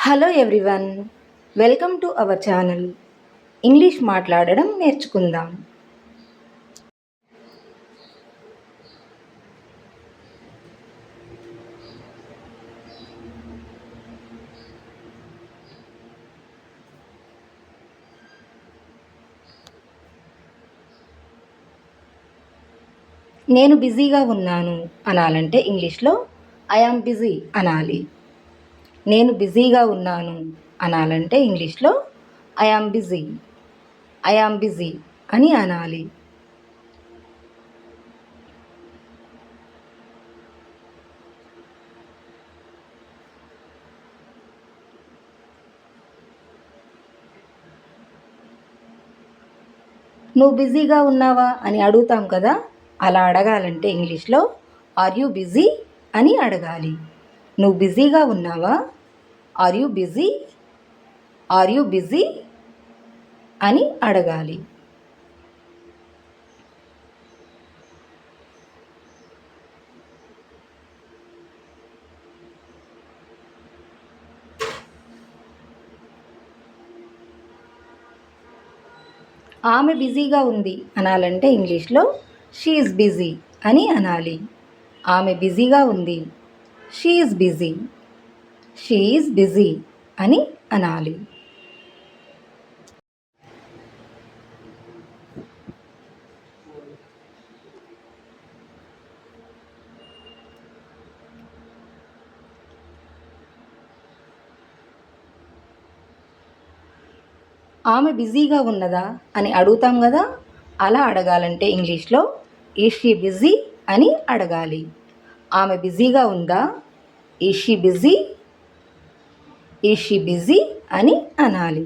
Hello everyone, welcome to our channel. English మాట్లాడడం నేర్చుకుందాం. నేను బిజీగా ఉన్నాను అనాలంటే ఇంగ్లీష్లో ఐ యామ్ బిజీ అనాలి. నేను బిజీగా ఉన్నాను అనాలంటే ఇంగ్లీష్లో ఐ యామ్ బిజీ అని అనాలి. నువ్వు బిజీగా ఉన్నావా అని అడుగుతాం కదా, అలా అడగాలంటే ఇంగ్లీష్లో ఆర్ యూ బిజీ అని అడగాలి. నువ్వు బిజీగా ఉన్నావా, ఆర్ యూ బిజీ అని అడగాలి. ఆమె బిజీగా ఉంది అనాలంటే ఇంగ్లీష్లో షీ ఈజ్ బిజీ అని అనాలి. ఆమె బిజీగా ఉంది, షీ ఈజ్ బిజీ అని అనాలి. ఆమె బిజీగా ఉన్నదా అని అడుగుతాం కదా, అలా అడగాలంటే ఇంగ్లీష్లో ఈజ్ షీ బిజీ అని అడగాలి. ఆమె బిజీగా ఉందా, ఈజ్ షీ బిజీ అని అనాలి.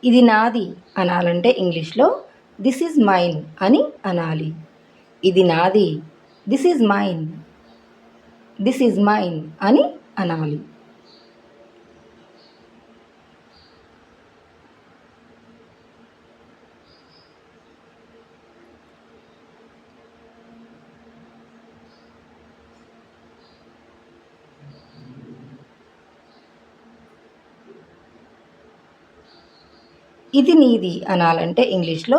ఇది నాది అనాలంటే ఇంగ్లీష్లో దిస్ ఈజ్ మైన్ అని అనాలి. ఇది నాది, దిస్ ఈజ్ మైన్ అని అనాలి. ఇది నీది అనాలంటే ఇంగ్లీష్లో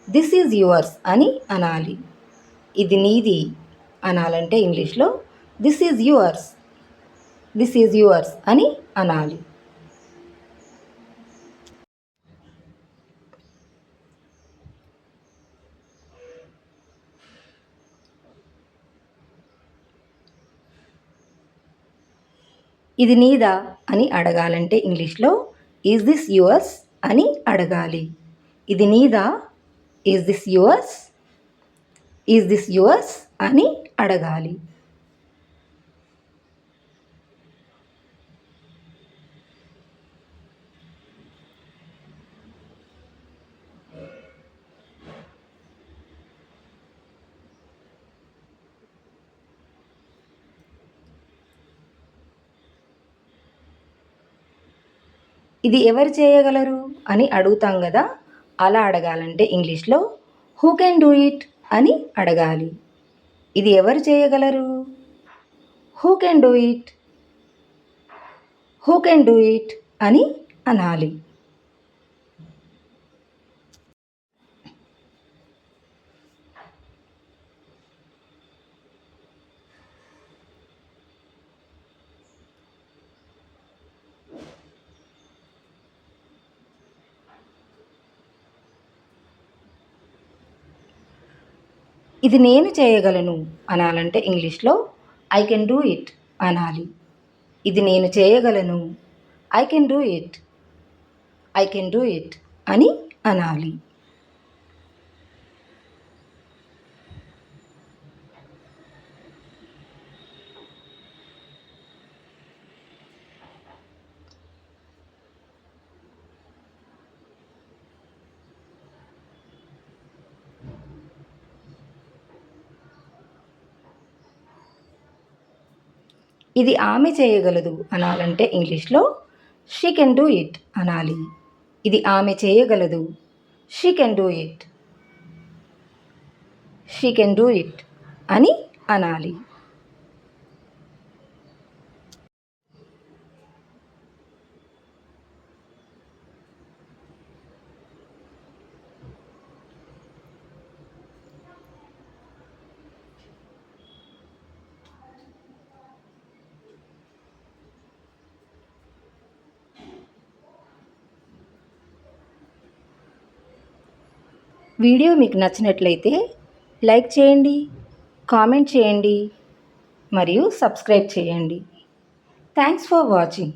దిస్ ఈజ్ యువర్స్ అని అనాలి. ఇది నీది అనాలంటే ఇంగ్లీష్లో దిస్ ఈజ్ యువర్స్ అని అనాలి. ఇది నీదా అని అడగాలంటే ఇంగ్లీష్లో ఈజ్ దిస్ యువర్స్ అని అడగాలి. ఇది నీదా, ఈజ్ దిస్ యువర్స్ అని అడగాలి. ఇది ఎవరు చేయగలరు అని అడుగుతాం కదా, అలా అడగాలంటే ఇంగ్లీష్లో హూ కెన్ డూ ఇట్ అని అడగాలి. ఇది ఎవరు చేయగలరు, హూ కెన్ డూ ఇట్ అని అనాలి. ఇది నేను చేయగలను అనాలంటే ఇంగ్లీష్లో ఐ కెన్ డూ ఇట్ అనాలి. ఇది నేను చేయగలను, ఐ కెన్ డూ ఇట్ అని అనాలి. ఇది ఆమె చేయగలదు అనాలంటే ఇంగ్లీష్లో షీ కెన్ డూ ఇట్ అనాలి. ఇది ఆమె చేయగలదు. She can do it. She can do it అని అనాలి. వీడియో మీకు నచ్చినట్లయితే లైక్ చేయండి, కామెంట్ చేయండి మరియు సబ్స్క్రైబ్ చేయండి. Thanks for watching.